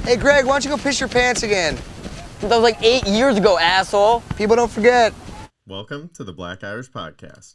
Hey, Greg, why don't you go piss your pants again? That was like 8 years ago, asshole. People don't forget. Welcome to the Black Irish Podcast.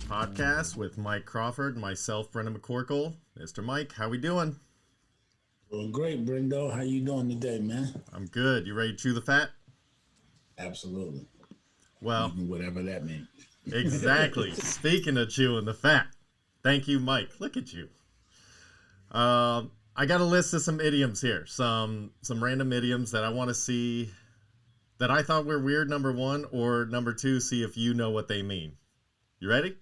Podcast with Mike Crawford and myself, Brendan McCorkle. Mr. Mike, how we doing? Doing great, Brendo. How you doing today, man? I'm good. You ready to chew the fat? Absolutely. Well, whatever that means. Exactly. Speaking of chewing the fat, thank you, Mike. Look at you. I got a list of some idioms here, some random idioms that I want to see that I thought were weird. Number one, or number two, see if you know what they mean. You ready?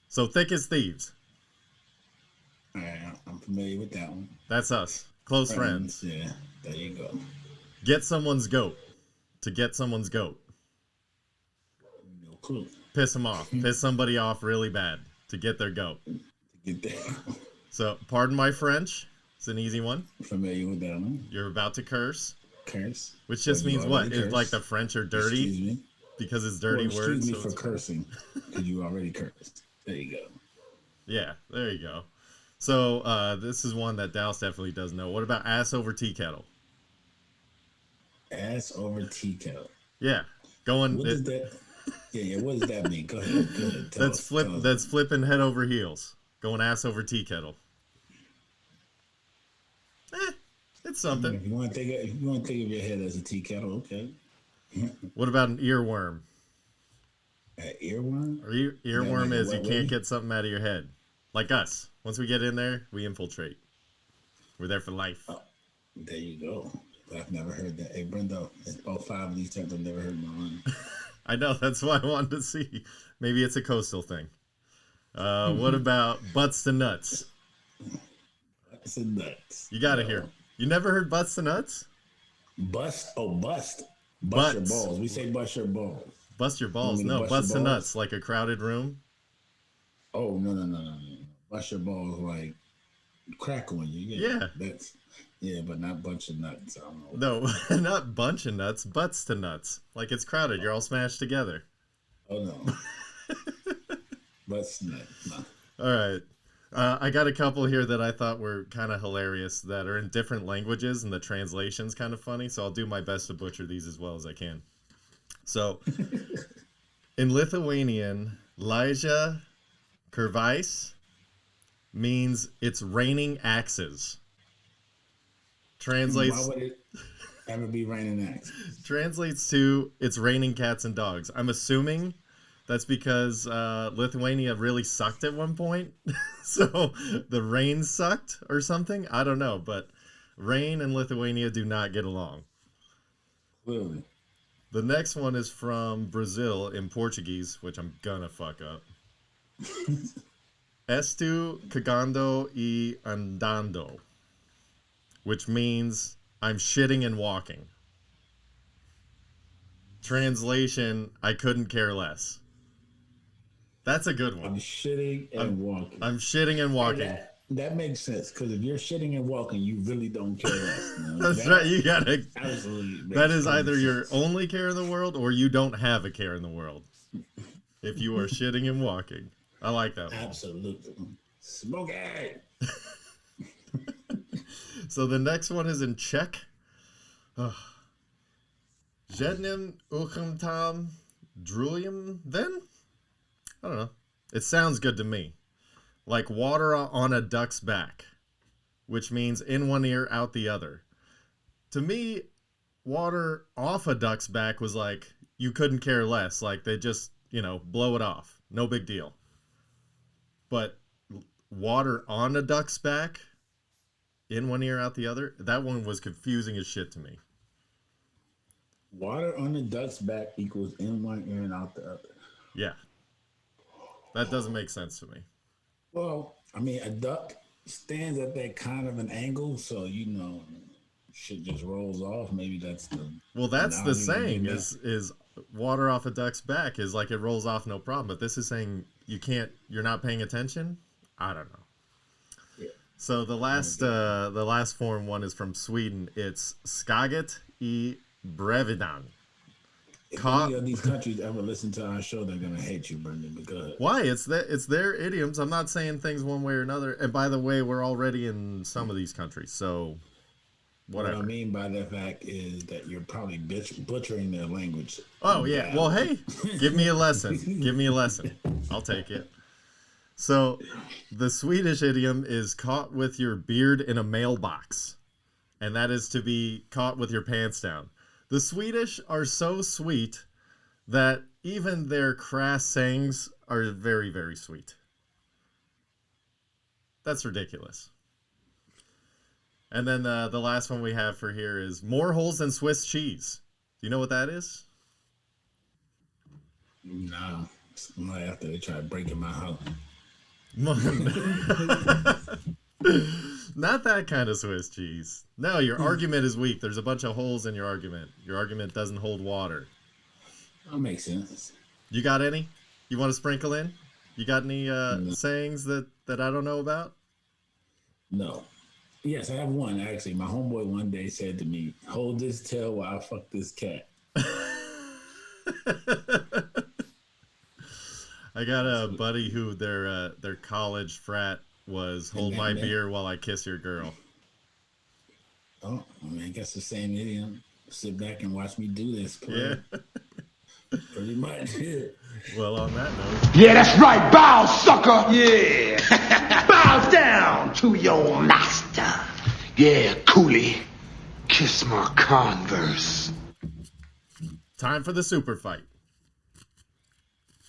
So, thick as thieves. I'm familiar with that one. That's us. Close friends. Yeah, there you go. Get someone's goat. To get someone's goat. No clue. Piss them off. Piss somebody off really bad. To get their goat. Get that. So, pardon my French. It's an easy one. Familiar with that one. You're about to curse. Curse. Which just means what? If like the French are dirty? Excuse me. Because it's dirty words. Excuse me for cursing. Because you already cursed. There you go. Yeah, there you go. So this is one that Dallas definitely does know. What about ass over tea kettle? Ass over tea kettle. Yeah, going. What does that? Yeah. What does that mean? Go ahead. That's flipping head over heels. Going ass over tea kettle. It's something. If you want to think of your head as a tea kettle, okay. What about an earworm? An earworm? Earworm is you can't get something out of your head. Like us. Once we get in there, we infiltrate. We're there for life. Oh, there you go. I've never heard that. Hey, Brendo, it's about 5 of these terms I've never heard in my life. I know. That's why I wanted to see. Maybe it's a coastal thing. What about butts to nuts? Butts to nuts. You got to hear. You never heard butts to nuts? Bust. Oh, bust. Bust your balls. We say bust your balls. Bust your balls. No, bust to nuts. Like a crowded room. Oh, no. Bust your balls like crack on you. Yeah. But not bunch of nuts. I don't know. No, not bunch of nuts. Butts to nuts. Like it's crowded. You're all smashed together. Oh, no. Butts to nuts. No. All right. I got a couple here that I thought were kind of hilarious that are in different languages and the translation's kind of funny. So I'll do my best to butcher these as well as I can. So in Lithuanian, Lyja Kurvais means it's raining axes. Translates. Why would it ever be raining axes? Translates to it's raining cats and dogs. I'm assuming that's because Lithuania really sucked at one point. So the rain sucked or something. I don't know. But rain and Lithuania do not get along. Clearly. The next one is from Brazil in Portuguese, which I'm gonna fuck up. Estou cagando e andando, which means I'm shitting and walking. Translation, I couldn't care less. That's a good one. I'm shitting and walking. I'm shitting and walking. That makes sense, because if you're shitting and walking, you really don't care less. That's right. You gotta. Absolutely. That is either your only care in the world or you don't have a care in the world. If you are shitting and walking, I like that one. Absolutely. Smoke it. So the next one is in Czech. Jednym uchem tam drugim then? I don't know. It sounds good to me. Like water on a duck's back, which means in one ear, out the other. To me, water off a duck's back was like, you couldn't care less. Like they just, blow it off. No big deal. But water on a duck's back, in one ear, out the other, that one was confusing as shit to me. Water on the duck's back equals in one ear and out the other. Yeah. That doesn't make sense to me. Well, I mean, a duck stands at that kind of an angle, so shit just rolls off. Maybe that's the. Well, that's the saying that. is water off a duck's back is like it rolls off no problem. But this is saying you're not paying attention. I don't know. Yeah. So the last form one is from Sweden. It's Skaget I brevidan. If any of these countries ever listen to our show, they're gonna hate you, Brendan. Because why? It's their idioms. I'm not saying things one way or another. And by the way, we're already in some of these countries, so whatever. What I mean by that fact is that you're probably butchering their language. Oh yeah. Well, hey, give me a lesson. Give me a lesson. I'll take it. So, the Swedish idiom is caught with your beard in a mailbox, and that is to be caught with your pants down. The Swedish are so sweet that even their crass sayings are very, very sweet. That's ridiculous. And then the last one we have for here is more holes than Swiss cheese. Do you know what that is? Nah, right after they try breaking my house. Not that kind of Swiss cheese. No, your argument is weak. There's a bunch of holes in your argument. Your argument doesn't hold water. That makes sense. You got any? You want to sprinkle in? You got any sayings that I don't know about? No. Yes, I have one, actually. My homeboy one day said to me, hold this tail while I fuck this cat. I got a buddy who their college frat was hold my beer while I kiss your girl. Oh, I mean, I guess the same idiom. Sit back and watch me do this. Yeah. Pretty much. Yeah. Well, on that note. Yeah, that's right. Bow, sucker. Yeah. Bow down to your master. Yeah, coolie. Kiss my Converse. Time for the super fight.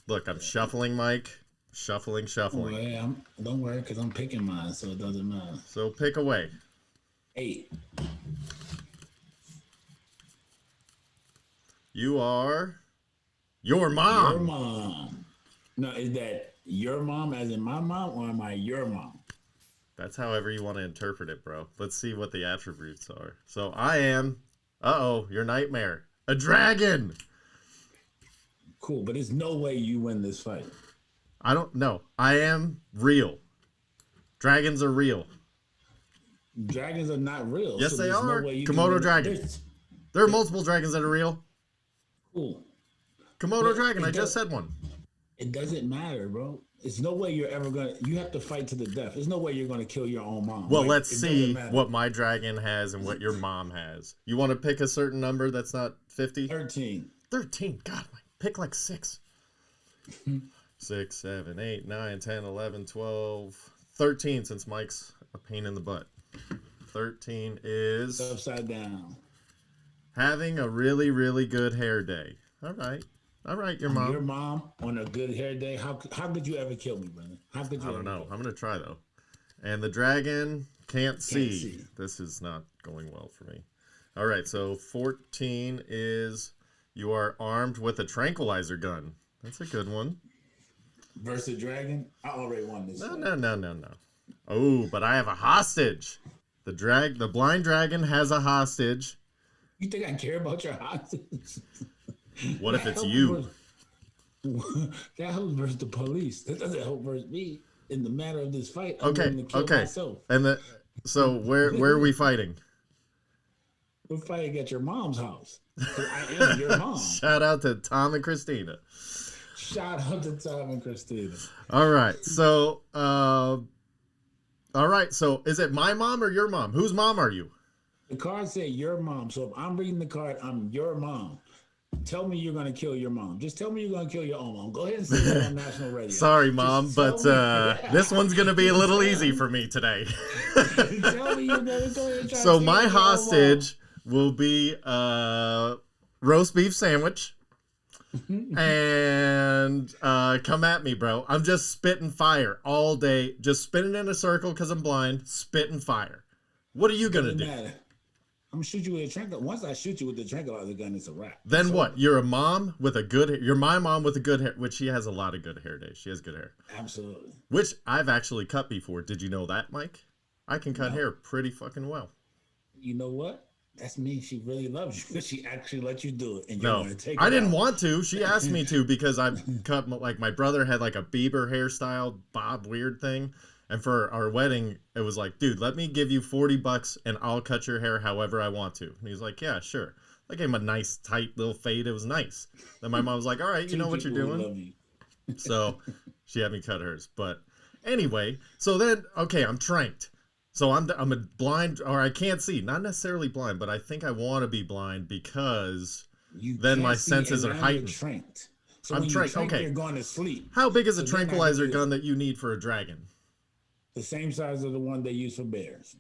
Look, I'm shuffling, Mike. Shuffling. Oh, yeah, don't worry, because I'm picking mine, so it doesn't matter. So pick away. 8. You are your mom. Your mom. No, is that your mom as in my mom, or am I your mom? That's however you want to interpret it, bro. Let's see what the attributes are. So I am, your nightmare. A dragon. Cool, but there's no way you win this fight. I don't know. I am real. Dragons are real. Dragons are not real. Yes, they are. No Komodo dragon. There are multiple dragons that are real. Cool. Komodo dragon. I just said one. It doesn't matter, bro. There's no way you're ever gonna. You have to fight to the death. There's no way you're gonna kill your own mom. Well, let's see what my dragon has and what your mom has. You want to pick a certain number that's not 50? 13. 13. God, pick like 6. 6, 7, 8, 9, 10, 11, 12, 13, since Mike's a pain in the butt. 13 is It's upside down. having a really, really good hair day. All right, your mom. Your mom on a good hair day. How could you ever kill me, Brendan? How could you? I don't know. I'm gonna try though. And the dragon can't see. This is not going well for me. All right, so 14 is you are armed with a tranquilizer gun. That's a good one. Versus dragon. I already won this. No. Oh, but I have a hostage. The blind dragon has a hostage. You think I care about your hostage? What if it's you? That helps versus the police. That doesn't help versus me in the matter of this fight. I'm Okay. going to kill myself. And so where are we fighting? We're fighting at your mom's house. I am your mom. Shout out to Tom and Christina. Shout out to Tom and Christina. All right. So is it my mom or your mom? Whose mom are you? The card said your mom. So if I'm reading the card, I'm your mom. Tell me you're going to kill your mom. Just tell me you're going to kill your own mom. Go ahead and say that on national radio. Sorry, Mom, but this one's going to be a little easy for me today. Tell me you're going to go ahead and try So to my kill your own hostage will be a roast beef sandwich. And come at me, bro. I'm just spitting fire all day. Just spinning in a circle because I'm blind. Spitting fire. What are you going to do? Matter. I'm gonna shoot you with a tranquilizer. Once I shoot you with the tranquilizer gun, it's a wrap. Then So, what? You're a mom with a good. You're my mom with a good hair, which she has a lot of good hair days. She has good hair, Absolutely. which I've actually cut before. Did you know that, Mike? I can cut No. hair pretty fucking well. You know what? That's means she really loves you because she actually let you do it, and you're No, gonna take. I it didn't out. want to. She asked me to because I cut like my brother had like a Bieber hairstyle bob weird thing, and for our wedding it was like, dude, let me give you $40 and I'll cut your hair however I want to. And he's like, yeah, sure. I gave him a nice tight little fade. It was nice. Then my mom was like, all right, you know what you're People who doing. love you. So she had me cut hers. But anyway, so then okay, I'm tranked. So I'm a blind, or I can't see. Not necessarily blind, but I think I want to be blind because You then can't my see, senses and are now you're heightened. tranked. So I'm when tranked, you're tranked, okay. you're going to sleep. How big is a So then I tranquilizer do gun that you need for a dragon? The same size of the one they use for bears.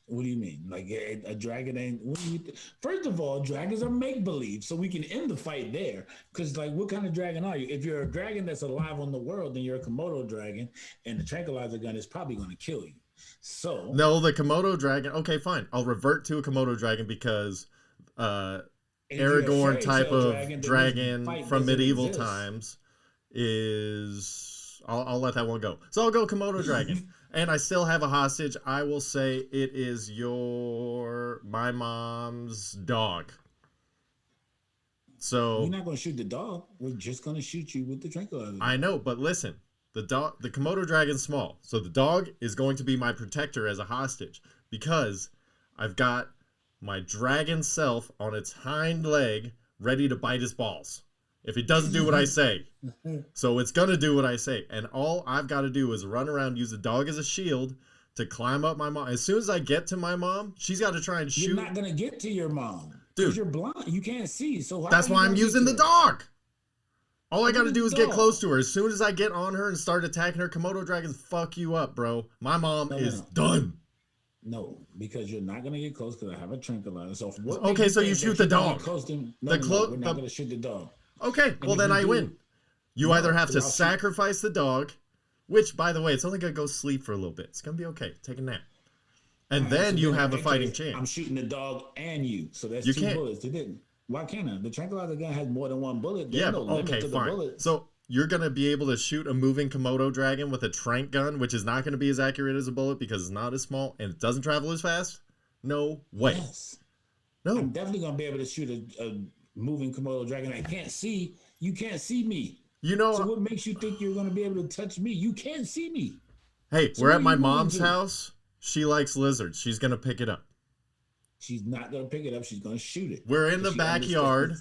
What do you mean? Like a dragon ain't? What do you First of all, dragons are make believe, so we can end the fight there. Because like, what kind of dragon are you? If you're a dragon that's alive on the world, then you're a Komodo dragon, and the tranquilizer gun is probably going to kill you. So No, the Komodo dragon. Okay, fine. I'll revert to a Komodo dragon because if you're a Aragorn fairy type tale of then this dragon fight from doesn't medieval exist. times is. I'll let that one go. So I'll go Komodo dragon, and I still have a hostage. I will say it is my mom's dog. So We're not going to shoot the dog. We're just going to shoot you with the tranquilizer. I know, but listen, the Komodo dragon's small, so the dog is going to be my protector as a hostage because I've got my dragon self on its hind leg ready to bite his balls if he doesn't do what I say. So it's gonna do what I say, and all I've got to do is run around, use the dog as a shield to climb up my mom. As soon as I get to my mom, she's got to try and shoot. You're not going to get to your mom. Dude. Because you're blind. You can't see. So That's why I'm using the dog. All I got to do is get dog. close to her. As soon as I get on her and start attacking her, Komodo dragons fuck you up, bro. My mom is done. No, because you're not going to get close because I have a tranquilizer. So what Okay, makes so you think shoot that the you're gonna dog. get close to him? The No, we're the- not going to shoot the dog. Okay, well if then you I do- win. You No, either have to 'cause I'll shoot- sacrifice the dog, which, by the way, it's only going to go sleep for a little bit. It's going to be okay. Take a nap. And then So you in have a that fighting case, I'm chance. shooting the dog and you. So that's You 2 can't. bullets. It didn't. Why can't I? The tranquilizer gun has more than 1 bullet. There's Yeah, no but limit okay, to the fine. bullets. So you're going to be able to shoot a moving Komodo dragon with a trank gun, which is not going to be as accurate as a bullet because it's not as small and it doesn't travel as fast? No way. Yes. No. I'm definitely going to be able to shoot a moving Komodo dragon. I can't see. You can't see me. You know, So what makes you think you're going to be able to touch me? You can't see me. hey, So we're what at are my you moving mom's to? house. She likes lizards. She's going to pick it up. She's not going to pick it up. She's going to shoot it. We're in the She backyard.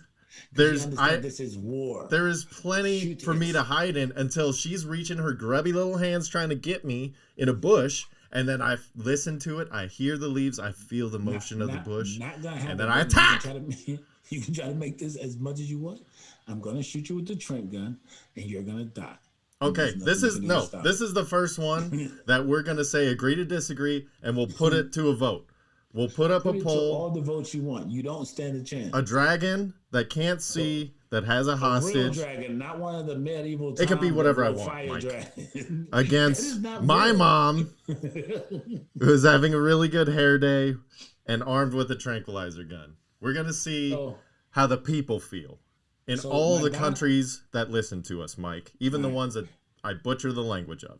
understands this is war. There is plenty Shoot for me it. to hide in until she's reaching her grubby little hands trying to get me in a bush, and then I listen to it. I hear the leaves. I feel the motion of the bush, Not gonna happen. and then I You attack. you can try to make this as much as you want. I'm gonna shoot you with the trank gun, and you're gonna die. Okay, There's nothing you can do to stop this it. is the first one that we're gonna say agree to disagree, and we'll put it to a vote. We'll put up Put a it to poll. all the votes you want. You don't stand a chance. A dragon that can't see, that has a Real hostage, dragon, not one of the medieval. It could be time whatever I little want, fire Mike. dragon. That is against not my real. mom, who's having a really good hair day and armed with a tranquilizer gun. We're gonna see So, how the people feel in So all my the dad- countries that listen to us, Mike, even the Right. ones that I butcher the language of.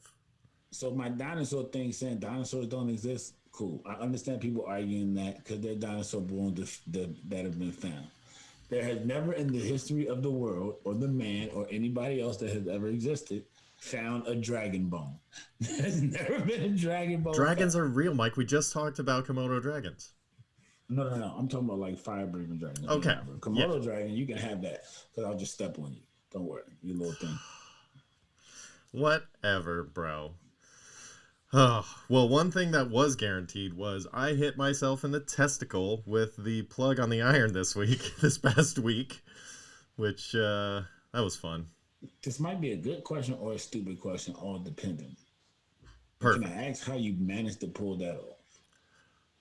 so my dinosaur thing saying dinosaurs don't exist. Cool. I understand people arguing that because they're dinosaur bones that have been found. There has never in the history of the world or the man or anybody else that has ever existed found a dragon bone. There's never been a dragon bone. Dragons are real, Mike. We just talked about Komodo dragons. No. I'm talking about like fire breathing dragons. Okay. Yeah, but Komodo dragon, you can have that because I'll just step on you. Don't worry, you little thing. Whatever, bro. Oh, well, one thing that was guaranteed was I hit myself in the testicle with the plug on the iron this past week, which, that was fun. This might be a good question or a stupid question, all depending. Perfect. Can I ask how you managed to pull that off?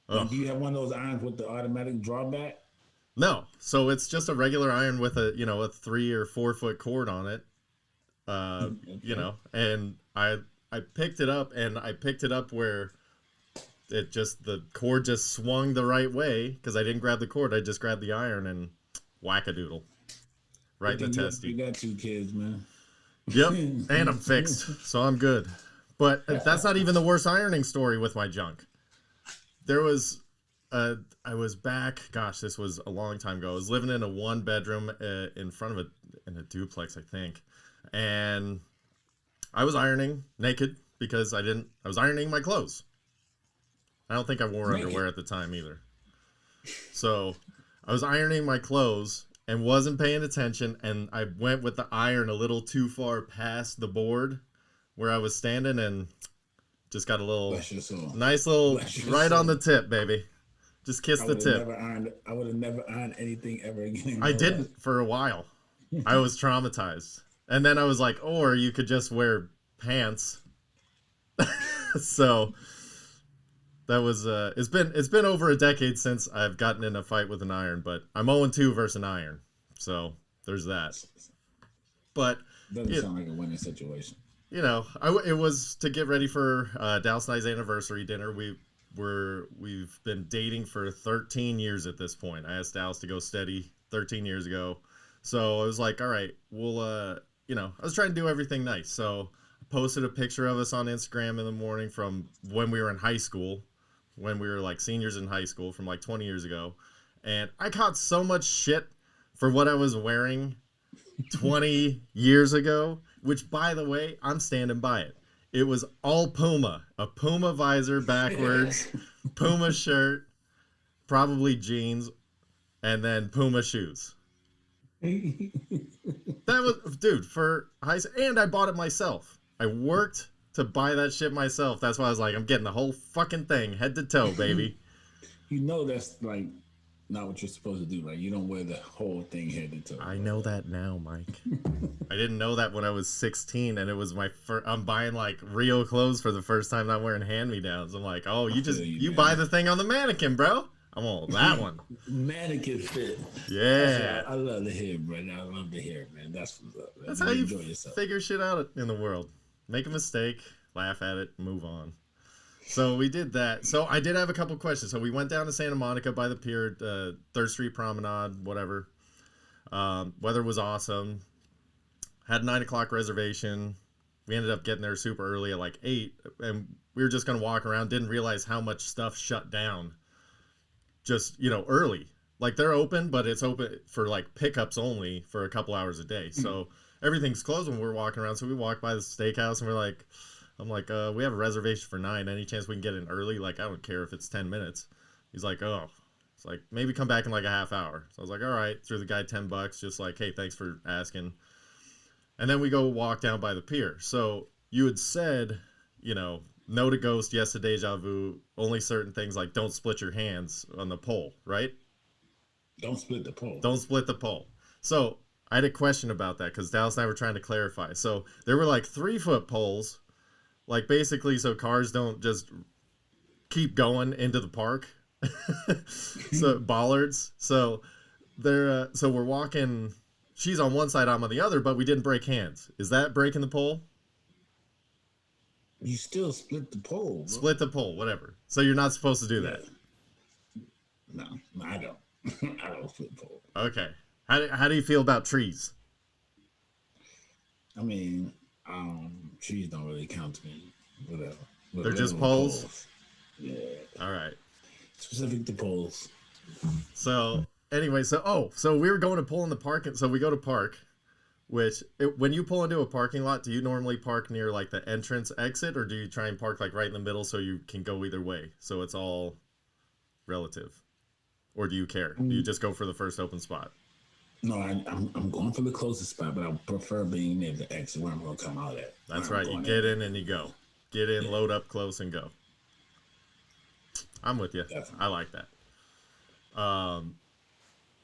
Oh. And do you have one of those irons with the automatic drawback? No, so it's just a regular iron with a 3 or 4 foot cord on it, and I picked it up, and I picked it up where the cord just swung the right way because I didn't grab the cord. I just grabbed the iron and whack-a-doodle. Right in the testy. You got 2 kids, man. Yep, and I'm fixed, so I'm good. But that's not even the worst ironing story with my junk. There was, I was back, gosh, this was a long time ago. I was living in a 1-bedroom in front of in a duplex, I think. And I was ironing naked because I was ironing my clothes. I don't think I wore underwear at the time either. So I was ironing my clothes and wasn't paying attention, and I went with the iron a little too far past the board where I was standing and just got a little nice little right on the tip, baby. Just kiss the tip. I would have never ironed anything ever again. I didn't for a while. I was traumatized. And then I was like, or you could just wear pants. So that was it's been over a decade since I've gotten in a fight with an iron, but I'm 0-2 versus an iron. So there's that. But doesn't sound like a winning situation. You know, it was to get ready for Dallas and I's anniversary dinner. We've been dating for 13 years at this point. I asked Dallas to go steady 13 years ago. So I was like, all right, we'll I was trying to do everything nice. So I posted a picture of us on Instagram in the morning from when we were in high school, when we were like seniors in high school from like 20 years ago. And I caught so much shit for what I was wearing 20 years ago, which, by the way, I'm standing by it. It was all Puma, a Puma visor backwards, Puma shirt, probably jeans, and then Puma shoes. That was, dude, for high school, and I bought it myself. I worked to buy that shit myself. That's why I was like, I'm getting the whole fucking thing, head to toe, baby. You know that's like not what you're supposed to do, right? You don't wear the whole thing head to toe. I know that now, Mike. I didn't know that when I was 16, and it was my first. I'm buying like real clothes for the first time, not wearing hand-me-downs. I'm like, oh, you buy the thing on the mannequin, bro. I'm on that one. Mannequin fit. Yeah. I love the hair, bro. I love the hair, man. That's what's up, man. That's how you figure shit out in the world. Make a mistake, laugh at it, move on. So we did that. So I did have a couple questions. So we went down to Santa Monica by the pier, 3rd Street Promenade, whatever. Weather was awesome. Had a 9 o'clock reservation. We ended up getting there super early at like 8. And we were just going to walk around. Didn't realize how much stuff shut down just, early. Like they're open, but it's open for like pickups only for a couple hours a day. So everything's closed when we're walking around. So we walked by the steakhouse and I'm like, we have a reservation for 9. Any chance we can get in early? Like, I don't care if it's 10 minutes. He's like, oh. It's like, maybe come back in like a half hour. So I was like, all right. Threw the guy $10, just like, hey, thanks for asking. And then we go walk down by the pier. So you had said, no to ghost, yes to deja vu, only certain things like don't split your hands on the pole, right? Don't split the pole. Don't split the pole. So I had a question about that because Dallas and I were trying to clarify. So there were like 3-foot poles. Like basically so cars don't just keep going into the park. So bollards. So they're so we're walking, she's on one side, I'm on the other, but we didn't break hands. Is that breaking the pole? You still split the pole. Bro. Split the pole, whatever. So you're not supposed to do that. No, I don't. I don't split the pole. Okay. How do you feel about trees? I mean, trees don't really count to me. Whatever. They're just poles? Yeah. All right. Specific to poles. So anyway, so we were going to pull in the park. So we go to park, which when you pull into a parking lot, do you normally park near like the entrance exit, or do you try and park like right in the middle so you can go either way? So it's all relative. Or do you care? Do you just go for the first open spot? No, I'm going for the closest spot, but I prefer being near the exit where I'm going to come out at. That's right. You get in and you go. Get in, load up close, and go. I'm with you. Definitely. I like that.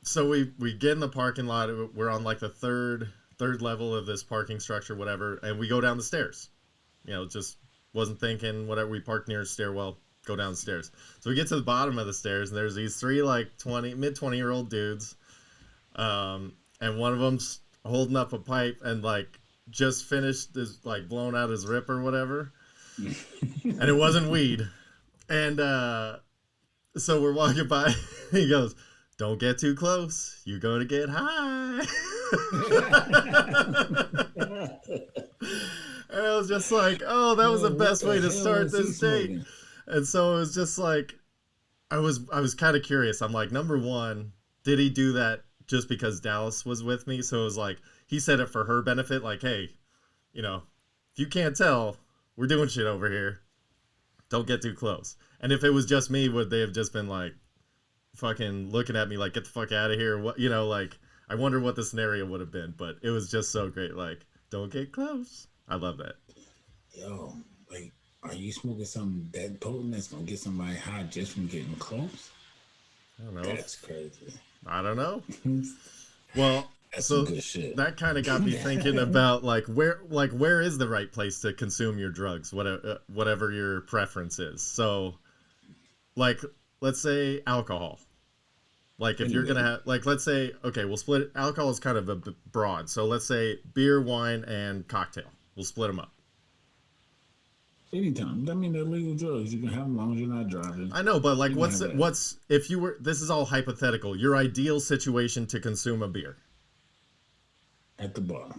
So we get in the parking lot. We're on like the third level of this parking structure, whatever, and we go down the stairs. Just wasn't thinking, whatever. We parked near a stairwell, go down the stairs. So we get to the bottom of the stairs, and there's these 3 like mid-20-year-old dudes. And one of them's holding up a pipe and like just finished his like blown out his rip or whatever. And it wasn't weed. And so we're walking by. He goes, "Don't get too close. You're going to get high." And I was just like, oh, that was the best way to start this date. And so it was just like, I was kind of curious. I'm like, number one, did he do that just because Dallas was with me? So it was like, he said it for her benefit. Like, hey, you know, if you can't tell, we're doing shit over here. Don't get too close. And if it was just me, would they have just been like, fucking looking at me like, get the fuck out of here? What, you know, like, I wonder what the scenario would have been. But it was just so great. Like, don't get close. I love that. Yo, like, are you smoking something that potent that's gonna get somebody high just from getting close? I don't know. That's crazy. I don't know. Well, that's so some good shit. That kind of got me thinking about where is the right place to consume your drugs, whatever your preference is. So, like, let's say alcohol. Like, if you're gonna have, like, let's say, okay, we'll split it. Alcohol is kind of a broad. So let's say beer, wine, and cocktail. We'll split them up. Anytime. I mean, they're legal drugs. You can have them as long as you're not driving. I know, but like, if you were, this is all hypothetical, your ideal situation to consume a beer? At the bar.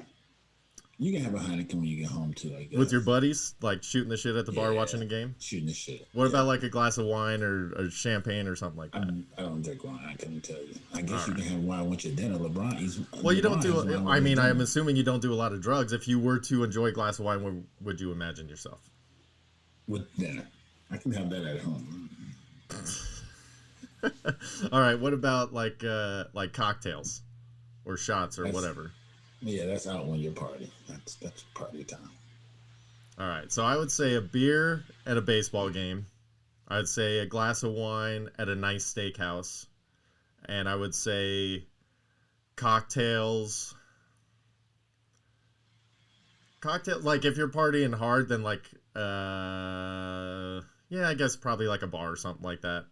You can have a Heineken when you get home, too, I guess. With your buddies? Like, shooting the shit at the bar watching the game? Shooting the shit. What about like a glass of wine or champagne or something like that? I don't drink wine. I couldn't tell you. I guess you can have wine with your dinner. LeBron eats. Well, you don't do. I mean, I'm assuming you don't do a lot of drugs. If you were to enjoy a glass of wine, where would you imagine yourself? With dinner. I can have that at home. All right. What about like cocktails or shots or whatever? Yeah, that's out when you're party. That's party time. All right. So I would say a beer at a baseball game. I'd say a glass of wine at a nice steakhouse. And I would say cocktails. Like if you're partying hard, then like, yeah, I guess probably like a bar or something like that.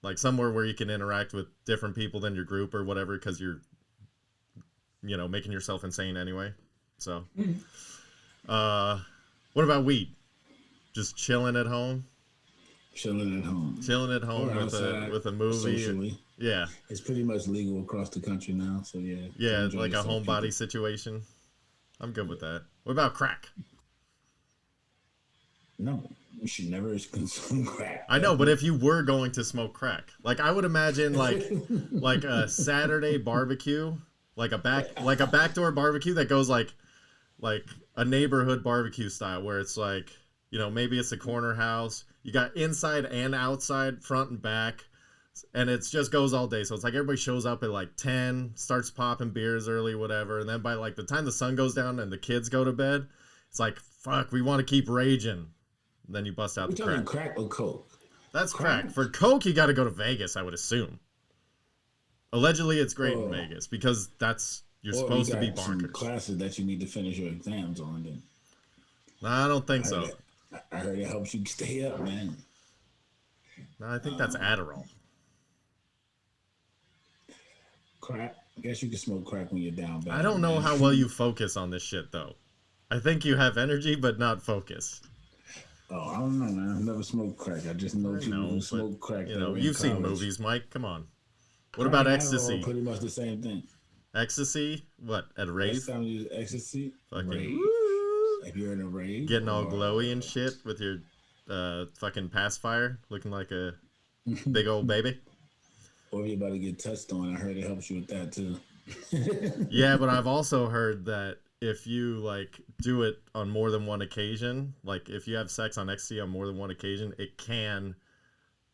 Like somewhere where you can interact with different people than your group or whatever, because you're, you know, making yourself insane anyway. So, what about weed? Just chilling at home? Chilling at home with a movie. Socially. Yeah. It's pretty much legal across the country now, so yeah. Yeah, like a homebody situation. I'm good with that. What about crack? No, you should never consume crack. I know, but if you were going to smoke crack, like I would imagine like a Saturday barbecue, like a backdoor barbecue that goes like a neighborhood barbecue style, where it's like, you know, maybe it's a corner house. You got inside and outside, front and back, and it just goes all day. So it's like everybody shows up at like 10, starts popping beers early, whatever, and then by like the time the sun goes down and the kids go to bed, it's like, fuck, we want to keep raging. And then you bust out the crack. Crack or coke? That's crack. For coke, you got to go to Vegas, I would assume. Allegedly, it's great in Vegas because you're supposed to be bonkers. Some classes that you need to finish your exams on. Then. No, I don't think so. I heard it helps you stay up, man. No, I think that's Adderall. Crack. I guess you can smoke crack when you're down bad. I don't know how well you focus on this shit, though. I think you have energy, but not focus. Oh, I don't know, man. I've never smoked crack. I just know people who smoke crack. You know, you've seen movies, Mike. Come on. What about ecstasy? Pretty much the same thing. Ecstasy? What? At a rave? Next time you use ecstasy, fucking rave. If you're in a rave. Getting all glowy and shit with your fucking pacifier, looking like a big old baby. Or if you're about to get touched on. I heard it helps you with that, too. Yeah, but I've also heard that if you like do it on more than one occasion, like if you have sex on ecstasy on more than one occasion, it can,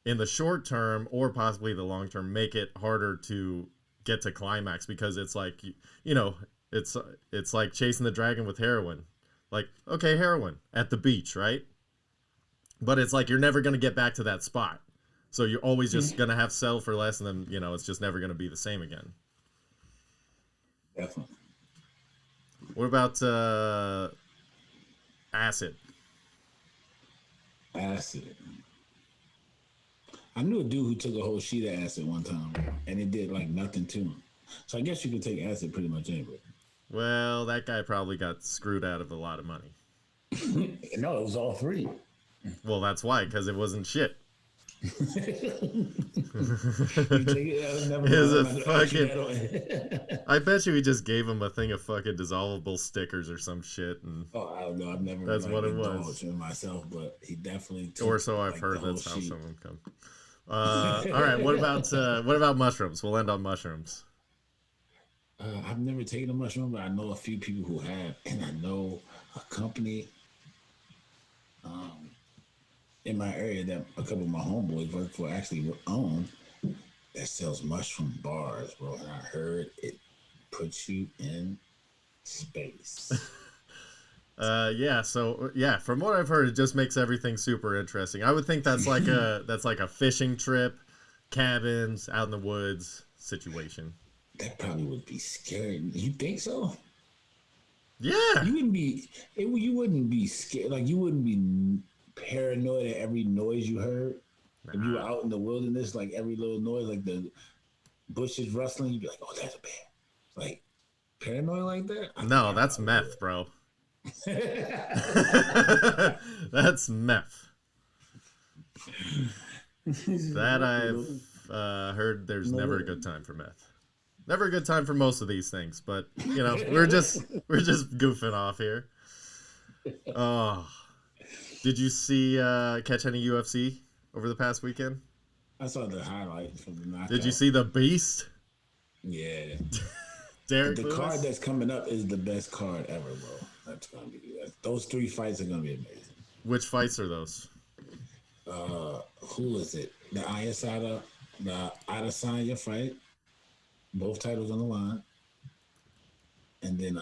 in the short term or possibly the long term, make it harder to get to climax, because it's like, you know, it's like chasing the dragon with heroin. Like, okay, heroin at the beach, right? But it's like you're never going to get back to that spot. So you're always just going to have settle for less, and then, you know, it's just never going to be the same again. Definitely. What about acid? Acid. I knew a dude who took a whole sheet of acid one time, and it did like nothing to him. So I guess you could take acid pretty much anywhere. Well, that guy probably got screwed out of a lot of money. No, it was all three. Well, that's why, because it wasn't shit. Is a fucking. I bet you he just gave him a thing of fucking dissolvable stickers or some shit, and Oh, I don't know. I've never that's what it was. indulged in myself, but he definitely took, Or so I've like, heard. the That's whole how sheet. some of them come. All right. What about mushrooms? We'll end on mushrooms. I've never taken a mushroom, but I know a few people who have, and I know a company in my area that a couple of my homeboys work for actually own that sells mushroom bars, bro. And I heard it puts you in space. Yeah. So yeah, from what I've heard, it just makes everything super interesting. I would think that's like a fishing trip, cabins out in the woods situation. That probably would be scary. You think so? Yeah. You wouldn't be. You wouldn't be scared. Like, you wouldn't be paranoid at every noise you heard. If you were out in the wilderness, like every little noise, like the bushes rustling, you'd be like, "Oh, that's a bear." Like, paranoid like that? No, that's meth, bro. That's meth. That I've heard. There's never a good time for meth. Never a good time for most of these things, but you know, we're just goofing off here. Oh, did you see catch any UFC over the past weekend? I saw the highlights from the knockout. Did you see the Beast? Yeah. Derek The Lewis? card that's coming up is the best card ever, bro. That's gonna be those 3 fights are gonna be amazing. Which fights are those? Who is it? The Adesanya fight. Both titles on the line. And then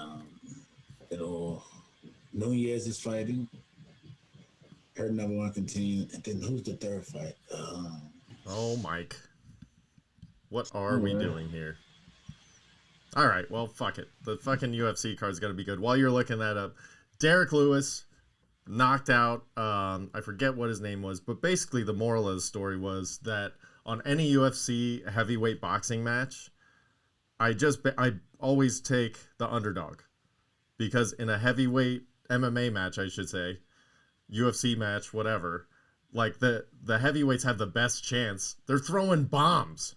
Nunez is fighting. Her number 1 contender. And then who's the third fight? Oh, Mike. What are we doing here? All right, well, fuck it. The fucking UFC card's going to be good. While you're looking that up, Derek Lewis knocked out, I forget what his name was, but basically the moral of the story was that on any UFC heavyweight boxing match, I always take the underdog. Because in a heavyweight MMA match, I should say, UFC match, whatever, like the heavyweights have the best chance. They're throwing bombs.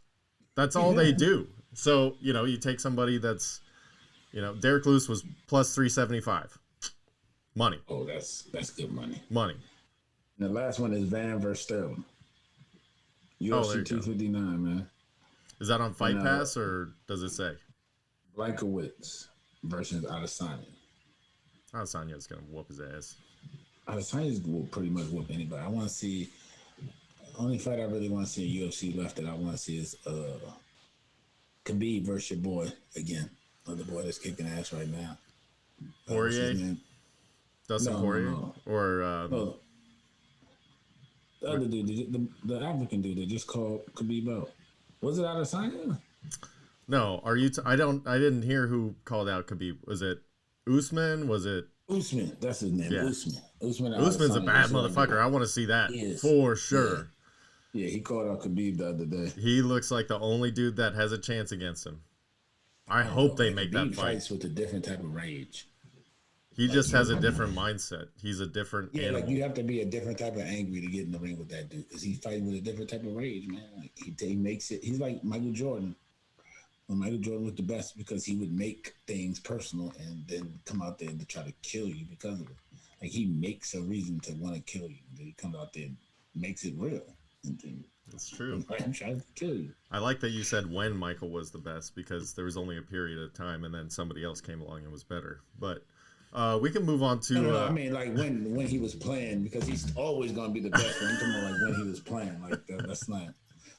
That's all they do. So, you know, you take somebody that's, you know, Derek Lewis was plus 375. Money. Oh, that's good money. Money. And the last one is Van versus Sterling. UFC 259, man. Is that on Fight Pass or does it say? Blankowitz versus Adesanya. Adesanya's going to whoop his ass. Adesanya's will pretty much whoop anybody. I want to see. Only fight I really want to see in UFC left that I want to see is Khabib versus your boy again. The boy that's kicking ass right now. Poirier? Dustin Poirier? No. Or No. The other dude, the African dude that just called Khabib out. Was it Adesanya? No, are you? I didn't hear who called out Khabib. Was it Usman? Was it Usman? That's his name. Yeah. Usman. Usman's a bad motherfucker. I want to see that for sure. Yeah, he called out Khabib the other day. He looks like the only dude that has a chance against him. I hope they make that Khabib fight. fights with a different type of rage. He just has a different mindset. He's a different animal. Like you have to be a different type of angry to get in the ring with that dude because he's fighting with a different type of rage, man. Like he makes it. He's like Michael Jordan. When Michael Jordan was the best because he would make things personal and then come out there to try to kill you because of it. Like he makes a reason to want to kill you. Then he comes out there and makes it real. And then That's true. I'm trying to kill you. I like that you said when Michael was the best because there was only a period of time and then somebody else came along and was better. But we can move on to. No, I mean, like when he was playing, because he's always going to be the best. I'm talking about like when he was playing. Like that's not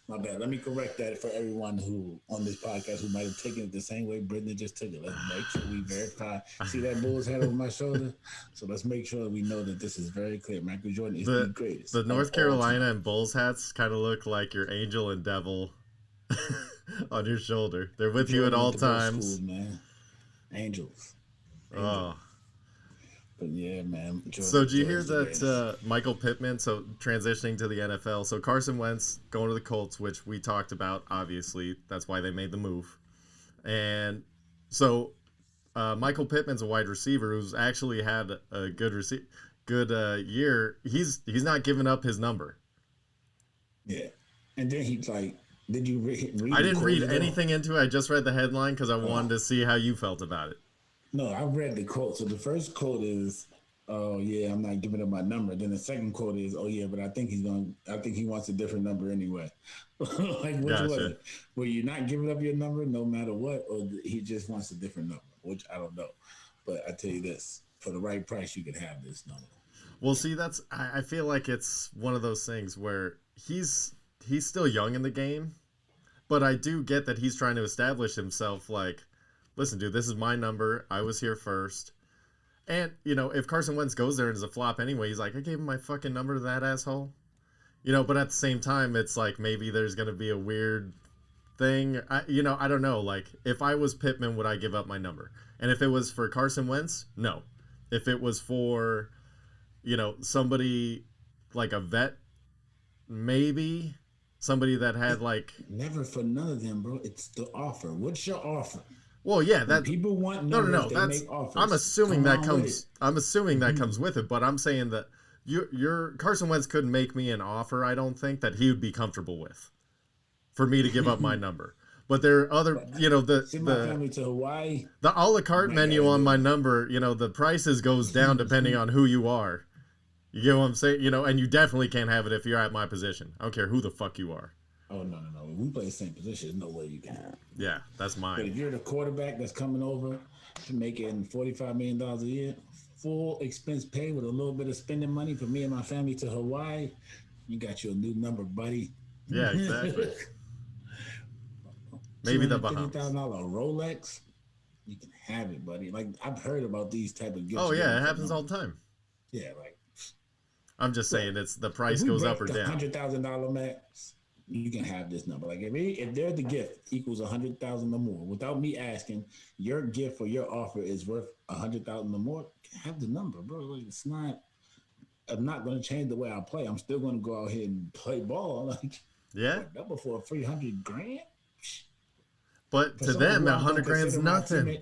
my bad. Let me correct that for everyone who on this podcast who might have taken it the same way Brittany just took it. Let's make sure we verify. See that bull's head over my shoulder? So let's make sure we know that this is very clear. Michael Jordan is the greatest. The North Carolina and Bulls hats kind of look like your angel and devil on your shoulder. They're with you at all times. School, man. Angels. Oh. But yeah, man. So did you hear that Michael Pittman, so transitioning to the NFL, so Carson Wentz going to the Colts, which we talked about, obviously. That's why they made the move. And so Michael Pittman's a wide receiver who's actually had a good year. He's not giving up his number. Yeah. And then he's like, did you read I the didn't quote read as well? anything into it. I just read the headline because I wanted to see how you felt about it. No, I read the quote. So the first quote is, "Oh yeah, I'm not giving up my number." Then the second quote is, "Oh yeah, but I think he wants a different number anyway." Like which was Gotcha. it? Were you not giving up your number no matter what, or he just wants a different number? Which I don't know. But I tell you this: for the right price, you can have this number. Well, see, I feel like it's one of those things where he's still young in the game, but I do get that he's trying to establish himself. Like, listen, dude, this is my number. I was here first. And, you know, if Carson Wentz goes there and is a flop anyway, he's like, I gave him my fucking number to that asshole. You know, but at the same time, it's like maybe there's going to be a weird thing. I don't know. Like, if I was Pittman, would I give up my number? And if it was for Carson Wentz, no. If it was for, you know, somebody like a vet, maybe. Somebody that had like... Never for none of them, bro. It's the offer. What's your offer? Well, yeah, that people want numbers, no. That's I'm assuming that comes. I'm assuming that comes with it, but I'm saying that your Carson Wentz couldn't make me an offer. I don't think that he would be comfortable with, for me to give up my number. But there are other, you know, Send my family to Hawaii. The a la carte menu on my number. You know, the prices goes down depending on who you are. You get what I'm saying? You know, and you definitely can't have it if you're at my position. I don't care who the fuck you are. Oh, no. We play the same position. There's no way you can. Yeah, that's mine. But if you're the quarterback that's coming over to making $45 million a year, full expense paid with a little bit of spending money for me and my family to Hawaii, you got your new number, buddy. Yeah, exactly. Maybe the Bahamas. $250,000 Rolex, you can have it, buddy. Like, I've heard about these type of gifts. Oh, yeah, it happens all the time. Yeah, like. I'm just saying it's the price goes up or down. $100,000 max. You can have this number. Like if they're the gift equals 100,000 or more, without me asking, your gift or your offer is worth 100,000 or more. You can have the number, bro. Like it's not. I'm not going to change the way I play. I'm still going to go out here and play ball. Like yeah, double for a $300,000. But to them, $100,000 is nothing.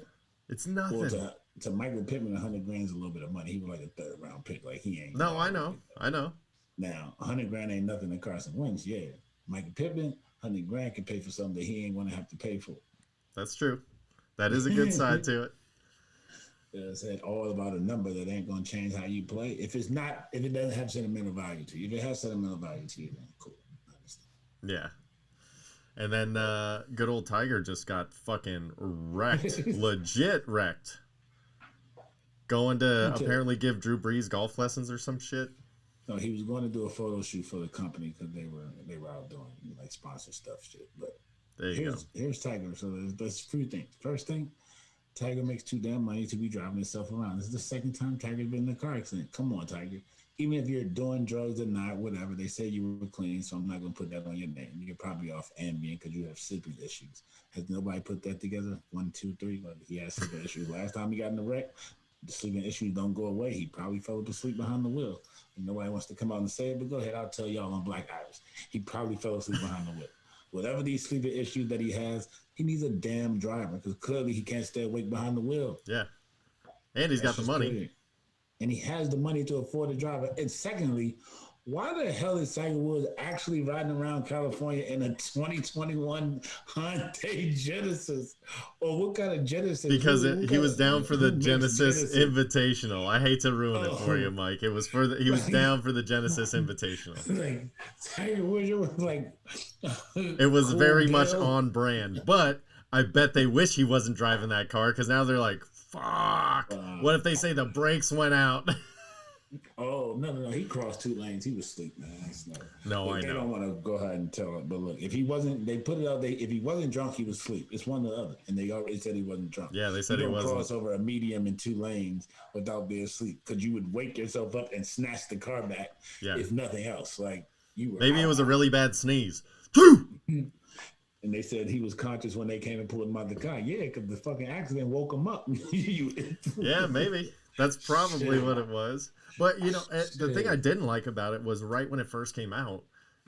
It's nothing. Well, to Michael Pittman, $100,000 is a little bit of money. He was like a third round pick. Like he ain't. No, I know. Now, $100,000 ain't nothing to Carson Wentz. Yeah. Michael Pittman, $100,000 can pay for something that he ain't going to have to pay for. That's true. That is a good side to it. It's all about a number that ain't going to change how you play. If it doesn't have sentimental value to you, if it has sentimental value to you, then cool. I understand. Yeah. And then good old Tiger just got fucking wrecked. Legit wrecked. Going to apparently give Drew Brees golf lessons or some shit. No, he was going to do a photo shoot for the company because they were out doing like sponsor stuff shit. But here's Tiger. So there's a few things. First thing, Tiger makes too damn money to be driving himself around. This is the second time Tiger's been in a car accident. Come on, Tiger. Even if you're doing drugs or not, whatever, they say you were clean, so I'm not going to put that on your name. You're probably off Ambien because you have sleeping issues. Has nobody put that together? 1, 2, 3. Like he has sleeping issues. Last time he got in a wreck, the sleeping issues don't go away. He probably fell asleep behind the wheel. And nobody wants to come out and say it, but go ahead. I'll tell y'all on Black Iris. He probably fell asleep behind the wheel. Whatever these sleeping issues that he has, he needs a damn driver because clearly he can't stay awake behind the wheel. Yeah. And he's got the money. Crazy. And he has the money to afford a driver. And secondly, why the hell is Tiger Woods actually riding around California in a 2021 Hyundai Genesis? Or what kind of Genesis? Because he was down for the Genesis Invitational. I hate to ruin it for you, Mike. It was he was down for the Genesis Invitational. Like Tiger Woods was like it was cool very much on brand. But I bet they wish he wasn't driving that car because now they're like, fuck. What if they say the brakes went out? Oh, no. He crossed 2 lanes. He was asleep, man. No, I know. They don't want to go ahead and tell it. But look, if he wasn't, they put it out there. If he wasn't drunk, he was asleep. It's one or the other. And they already said he wasn't drunk. Yeah, they said he wasn't. Cross over a medium in 2 lanes without being asleep because you would wake yourself up and snatch the car back. Yeah. If nothing else. Like, you were. Maybe it was a really bad sneeze. And they said he was conscious when they came and pulled him out of the car. Yeah, because the fucking accident woke him up. Yeah, maybe. That's probably what it was. But, you know, the thing I didn't like about it was right when it first came out,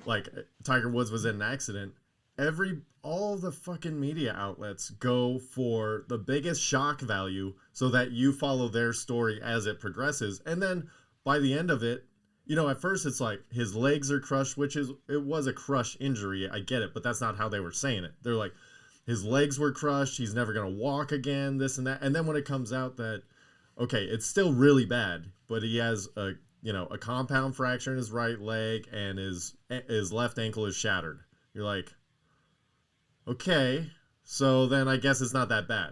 like Tiger Woods was in an accident, all the fucking media outlets go for the biggest shock value so that you follow their story as it progresses. And then by the end of it, you know, at first it's like his legs are crushed, it was a crush injury. I get it, but that's not how they were saying it. They're like, his legs were crushed. He's never going to walk again, this and that. And then when it comes out that, okay, it's still really bad, but he has a compound fracture in his right leg and his left ankle is shattered. You're like, okay, so then I guess it's not that bad.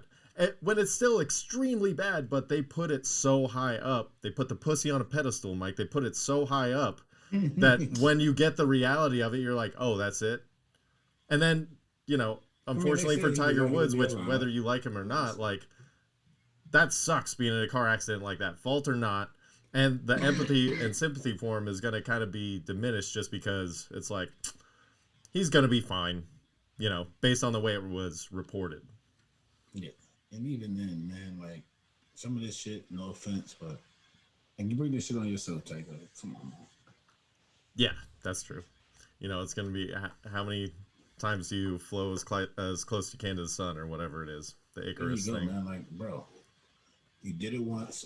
When it's still extremely bad, but they put it so high up, they put the pussy on a pedestal, Mike. They put it so high up that when you get the reality of it, you're like, oh, that's it. And then, unfortunately for Tiger Woods, which whether you like him or not, like, that sucks being in a car accident like that, fault or not. And the empathy and sympathy for him is going to kind of be diminished just because it's like, he's going to be fine, based on the way it was reported. Yeah. And even then, man, like, some of this shit, no offense, but and you bring this shit on yourself, Tiger. Come on, man. Yeah, that's true. It's going to be how many times do you flow as close to you can to the sun or whatever it is, the Icarus there you go, thing. Man. Like, bro, you did it once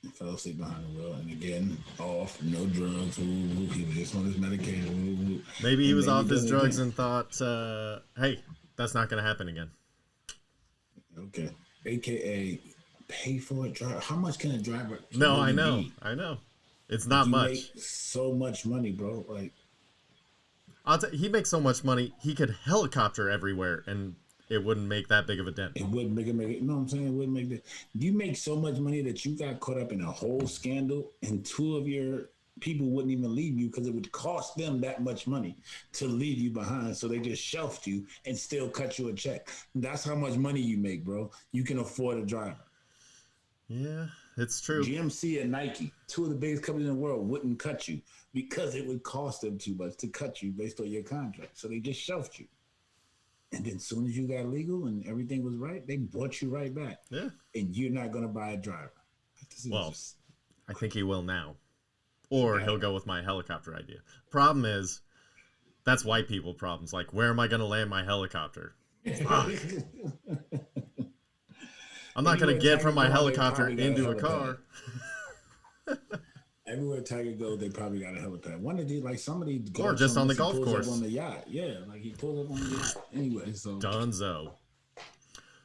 and fell asleep behind the wheel, and again, off, no drugs, he was just on his medication. Maybe he was off his drugs and thought, hey, that's not going to happen again. Okay. AKA pay for a driver. How much can a driver? No, really I know. It's not much. Make so much money, bro. Like, he makes so much money. He could helicopter everywhere, and it wouldn't make that big of a dent. It wouldn't make it. You know what I'm saying? It wouldn't make that. You make so much money that you got caught up in a whole scandal, and two of your people wouldn't even leave you because it would cost them that much money to leave you behind. So they just shelved you and still cut you a check. That's how much money you make, bro. You can afford a driver. Yeah, it's true. GMC and Nike, two of the biggest companies in the world, wouldn't cut you because it would cost them too much to cut you based on your contract. So they just shelved you. And then as soon as you got legal and everything was right, they brought you right back. Yeah. And you're not going to buy a driver. I think he will now. Or he'll go with my helicopter idea. Problem is, that's white people problems. Like, where am I going to land my helicopter? Fuck. I'm not going to get from my helicopter into a car. Everywhere Tiger goes, they probably got a helipad. One of these, like somebody, or just on the golf course on the yacht. Yeah, like he pulls up on the yacht. Anyway, so Donzo.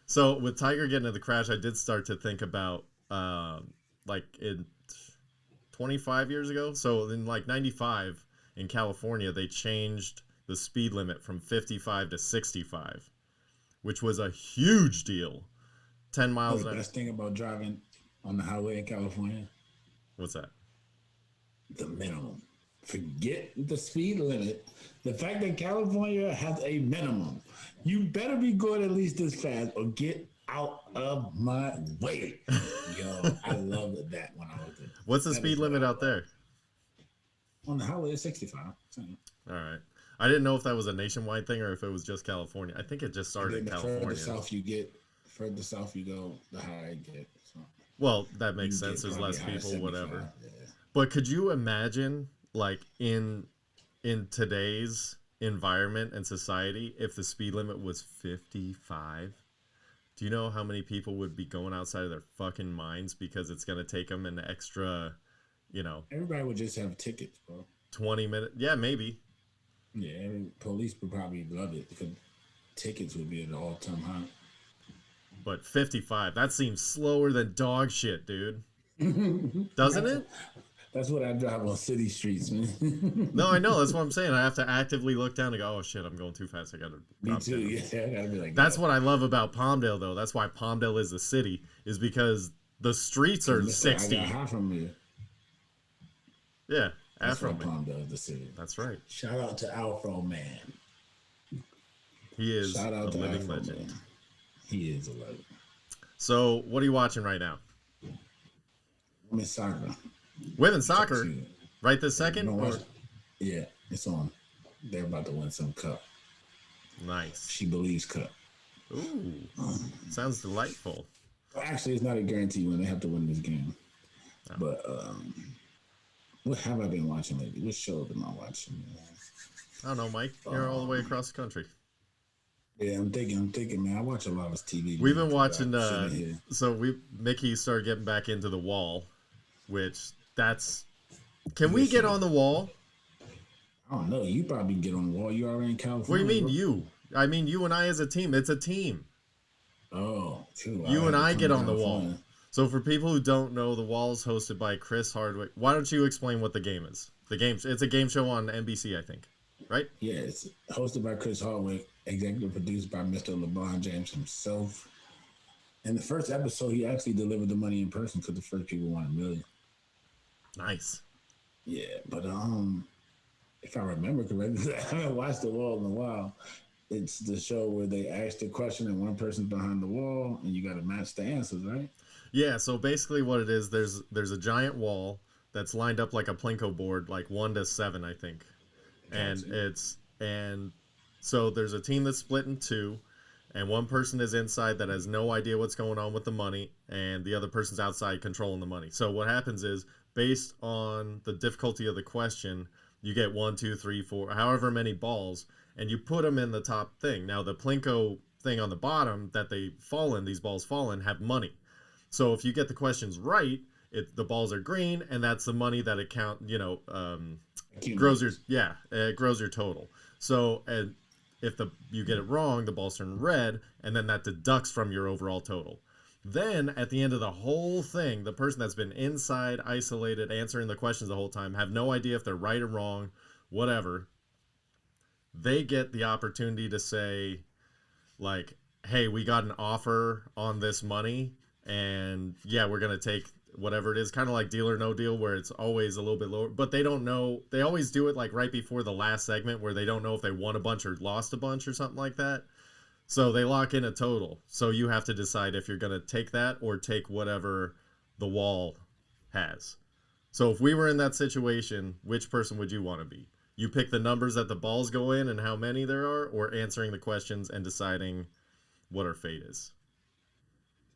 So with Tiger getting into the crash, I did start to think about, like in 25 years ago. So in like 95 in California, they changed the speed limit from 55 to 65, which was a huge deal. 10 miles an hour. The best thing about driving on the highway in California. What's that? The minimum. Forget the speed limit. The fact that California has a minimum. You better be going at least this fast or get out of my way. Yo, I loved that when I was there. What's the speed limit out there? On the highway, it's 65. All right. I didn't know if that was a nationwide thing or if it was just California. I think it just started in California. Further south you go, the higher you get. So well, that makes sense. There's less people, whatever. Yeah. But could you imagine, like, in today's environment and society, if the speed limit was 55? Do you know how many people would be going outside of their fucking minds because it's going to take them an extra, Everybody would just have tickets, bro. 20 minutes. Yeah, maybe. Yeah, police would probably love it because tickets would be at an all-time high. But 55, that seems slower than dog shit, dude. Doesn't it? That's what I drive on city streets, man. No, I know. That's what I'm saying. I have to actively look down and go, oh, shit, I'm going too fast. I got to Me too. Down. Yeah, I got to be like that's what I love about Palmdale, though. That's why Palmdale is the city, is because the streets are 60. I got high from here. Yeah, that's why Palmdale is the city. That's right. Shout out to Afro Man. He is a living legend. Man. He is a legend. So, what are you watching right now? Women's soccer. Women's soccer? Right this second? Yeah, it's on. They're about to win some cup. Nice. She believes cup. Ooh. Sounds delightful. Well, actually, it's not a guarantee when they have to win this game. Oh. But what have I been watching lately? What shows am I watching? I don't know, Mike. You're all the way across the country. Yeah, I'm thinking, man. I watch a lot of TV. We've been watching. Mickey started getting back into The Wall, which that's Can we get on the wall? I don't know. You probably can get on the wall. You already in California. What do you mean you? I mean you and I as a team. It's a team. Oh, true. You and I get on the wall. So for people who don't know, the wall is hosted by Chris Hardwick. Why don't you explain what the game is? It's a game show on NBC, I think, right? Yeah, it's hosted by Chris Hardwick, executive produced by Mr. LeBron James himself. In the first episode, he actually delivered the money in person because the first people won $1 million. Nice. Yeah, but if I remember correctly, I haven't watched The Wall in a while. It's the show where they ask the question and one person's behind the wall and you got to match the answers, right? Yeah, so basically what it is, there's a giant wall that's lined up like a Plinko board, like 1 to 7, I think. And so there's a team that's split in two, and one person is inside that has no idea what's going on with the money, and the other person's outside controlling the money. So what happens is, based on the difficulty of the question, you get 1, 2, 3, 4, however many balls, and you put them in the top thing. Now the Plinko thing on the bottom that these balls fall in, have money. So if you get the questions right, the balls are green, and that's the money that grows your total. So if you get it wrong, the balls turn red, and then that deducts from your overall total. Then at the end of the whole thing, the person that's been inside, isolated, answering the questions the whole time, have no idea if they're right or wrong, whatever, they get the opportunity to say, like, hey, we got an offer on this money, and yeah, we're going to take whatever it is, kind of like Deal or No Deal, where it's always a little bit lower, but they don't know. They always do it like right before the last segment where they don't know if they won a bunch or lost a bunch or something like that. So they lock in a total. So you have to decide if you're going to take that or take whatever the wall has. So if we were in that situation, which person would you want to be? You pick the numbers that the balls go in and how many there are, or answering the questions and deciding what our fate is?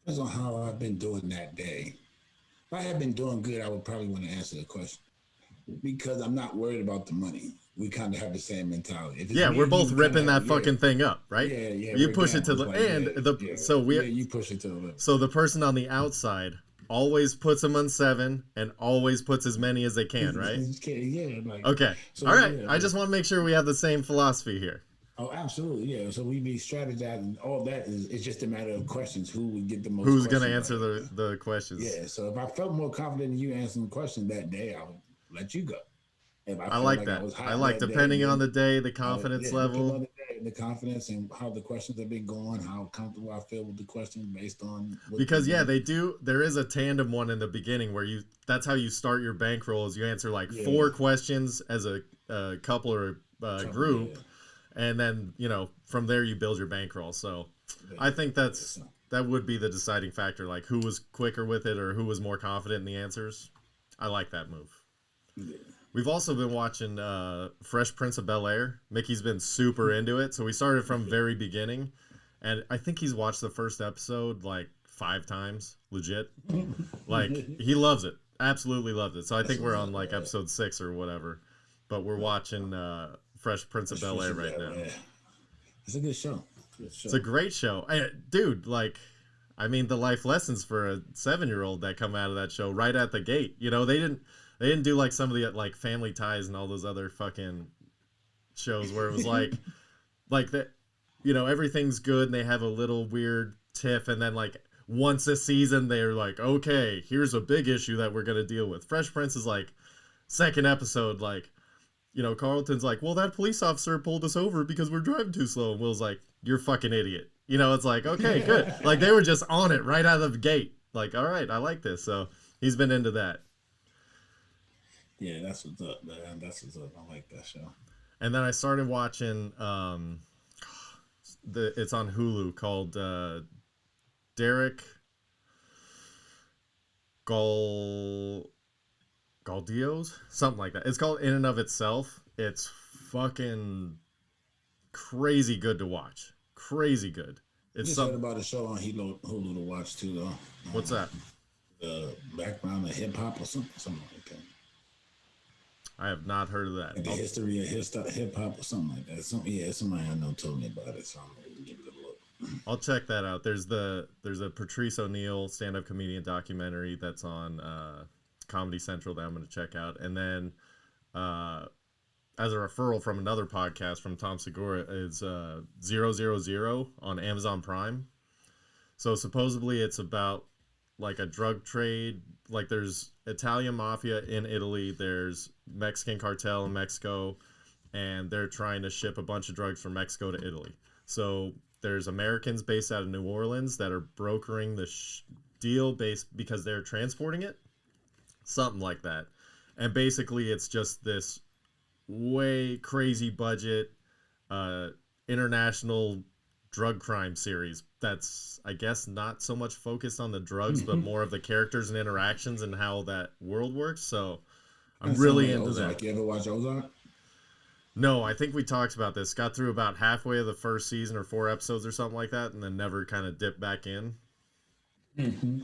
Depends on how I've been doing that day. If I had been doing good, I would probably want to answer the question because I'm not worried about the money. We kind of have the same mentality. Yeah, we're both ripping that fucking thing up, right? Yeah, yeah. You push it to the you push it to the limit. So the person on the outside always puts them on 7 and always puts as many as they can, right? Yeah. Okay. So, all right. I just want to make sure we have the same philosophy here. Oh, absolutely, yeah. So we be strategizing. All that it's just a matter of questions. Who would get the most? Who's going to answer the questions? Yeah. So if I felt more confident in you answering the question that day, I would let you go. If I like that. I like depending on the day, the confidence level, the confidence, and how the questions have been going, how comfortable I feel with the question based on. Because they do. There is a tandem one in the beginning where that's how you start your bankroll. Is you answer like 4 questions as a couple or a group. Yeah. And then, from there you build your bankroll. So I think that would be the deciding factor, like who was quicker with it or who was more confident in the answers. I like that move. Yeah. We've also been watching Fresh Prince of Bel-Air. Mickey's been super into it. So we started from very beginning. And I think he's watched the first episode like 5 times, legit. Like, he loves it. Absolutely loves it. So I think we're on like episode 6 or whatever. But we're watching Fresh Prince of Bel-Air right now. Yeah. It's a good show. It's a great show. Dude, the life lessons for a 7-year-old that come out of that show right at the gate. They didn't do like some of the like Family Ties and all those other fucking shows where it was like that, everything's good and they have a little weird tiff and then like once a season they're like, okay, here's a big issue that we're gonna deal with. Fresh Prince is like second episode, like, Carlton's like, well, that police officer pulled us over because we're driving too slow. And Will's like, you're a fucking idiot. It's like, okay, good. Like, they were just on it right out of the gate. Like, all right, I like this. So he's been into that. Yeah, that's what's up, man. That's what's up. I like that show. And then I started watching, it's on Hulu called Derek Galdio's, something like that. It's called In and of Itself. It's fucking crazy good to watch. Crazy good. It's just heard about a show on Hulu to watch too, though. What's that? The background of hip hop or something like that. I have not heard of that. Like the history of hip hop or something like that. Somebody I know told me about it, so I'm gonna give it a look. I'll check that out. There's a Patrice O'Neal stand-up comedian documentary that's on Comedy Central that I'm going to check out. And then as a referral from another podcast from Tom Segura is 000 on Amazon Prime. So supposedly it's about like a drug trade. Like there's Italian mafia in Italy. There's Mexican cartel in Mexico. And they're trying to ship a bunch of drugs from Mexico to Italy. So there's Americans based out of New Orleans that are brokering the deal based because they're transporting it. Something like that. And basically it's just this way crazy budget international drug crime series that's, I guess, not so much focused on the drugs, but more of the characters and interactions and how that world works. So I'm really into that. You ever watch Ozark? No, I think we talked about this. Got through about halfway of the first season or 4 episodes or something like that, and then never kind of dipped back in.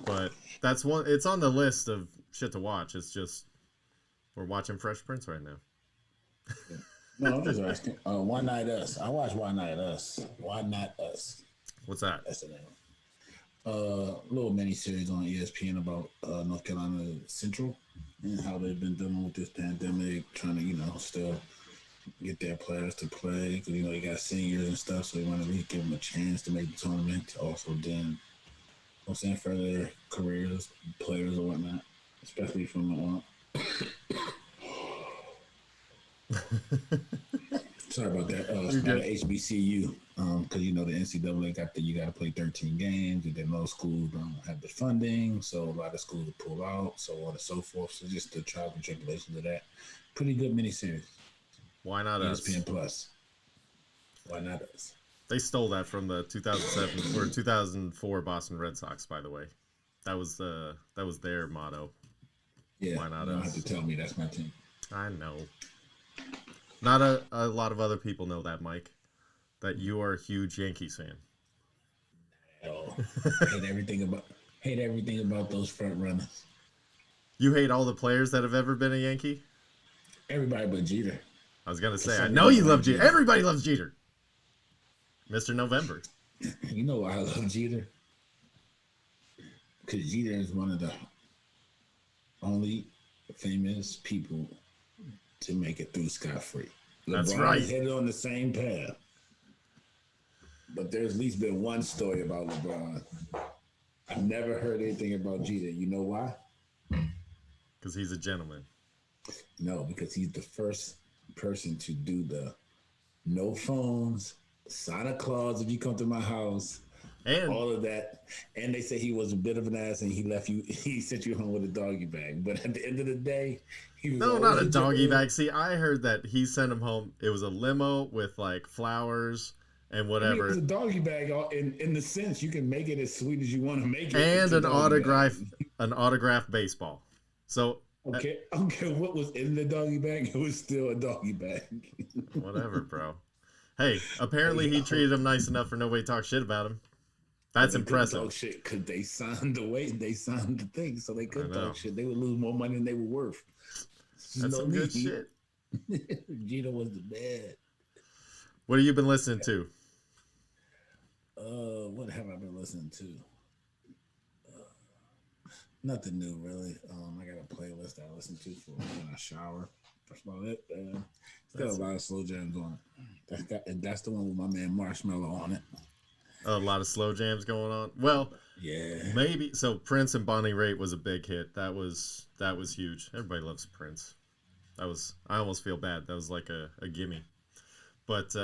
But that's one. It's on the list of shit to watch. It's just we're watching Fresh Prince right now. No, I'm just asking. Why Not Us? I watched Why Not Us. Why Not Us? What's that? That's the name. Little mini series on ESPN about North Carolina Central and how they've been dealing with this pandemic, trying to, still get their players to play because, they got seniors and stuff, so they want to at least give them a chance to make the tournament. Also, then, further their careers, players or whatnot, especially from sorry about that. HBCU, because the NCAA you got to play 13 games, and then most schools don't have the funding, so a lot of schools pull out, so on and so forth. So just the trials and tribulations of that. Pretty good miniseries. Why Not Us? ESPN Plus. Why Not Us? They stole that from the 2007 or 2004 Boston Red Sox, by the way. That was their motto. Yeah. Why Not You don't Us? have to tell me that's my team. I know. Not a lot of other people know that, Mike. That you are a huge Yankees fan. Oh, hate everything about those front runners. You hate all the players that have ever been a Yankee? Everybody but Jeter. I was gonna say, I know you love Jeter. Everybody loves Jeter. Mr. November. You know why I love Jeter? Because Jeter is one of the only famous people to make it through scot-free. That's LeBron right. is headed on the same path. But there's at least been one story about LeBron. I've never heard anything about Jeter. You know why? Because he's a gentleman. No, because he's the first person to do the no phones, Santa Claus if you come to my house, And all of that. And they say he was a bit of an ass and he sent you home with a doggy bag. But at the end of the day, he was no, not a doggy bag. See, I heard that he sent him home. It was a limo with like flowers and whatever. It was a doggy bag in the sense you can make it as sweet as you want to make it. And an autographed baseball. So okay, I don't care what was in the doggy bag. It was still a doggy bag. whatever, bro. Hey, apparently he treated him nice enough for nobody to talk shit about him. That's impressive. Talk shit because they signed the thing, so they could talk shit. They would lose more money than they were worth. That's some good shit. Jeter was the bad. What have you been listening to? What have I been listening to? Nothing new, really. I got a playlist I listen to for when I shower. That's about it. It's got a lot of slow jams on it. That's the one with my man Marshmello on it. A lot of slow jams going on. Well, yeah, maybe. So Prince and Bonnie Raitt was a big hit. That was huge. Everybody loves Prince. I almost feel bad. That was like a gimme. But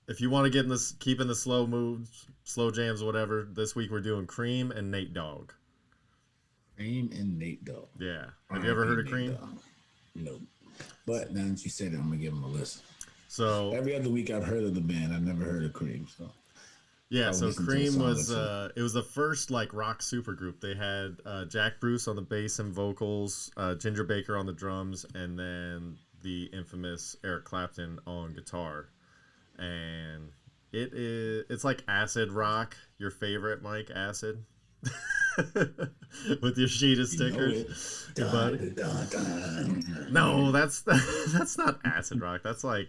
if you want to get in this, keep in the slow moves, slow jams, whatever. This week we're doing Cream and Nate Dogg. Cream and Nate Dogg. Yeah. Have you ever heard of Cream? No. But now that you said it, I'm gonna give him a listen. So every other week I've heard of the band. I've never heard of Cream. So yeah, so Cream was it was the first like rock supergroup. They had Jack Bruce on the bass and vocals, Ginger Baker on the drums, and then the infamous Eric Clapton on guitar. And it's like acid rock. Your favorite, Mike? Acid. With your sheet of stickers. No, that's not acid rock. That's like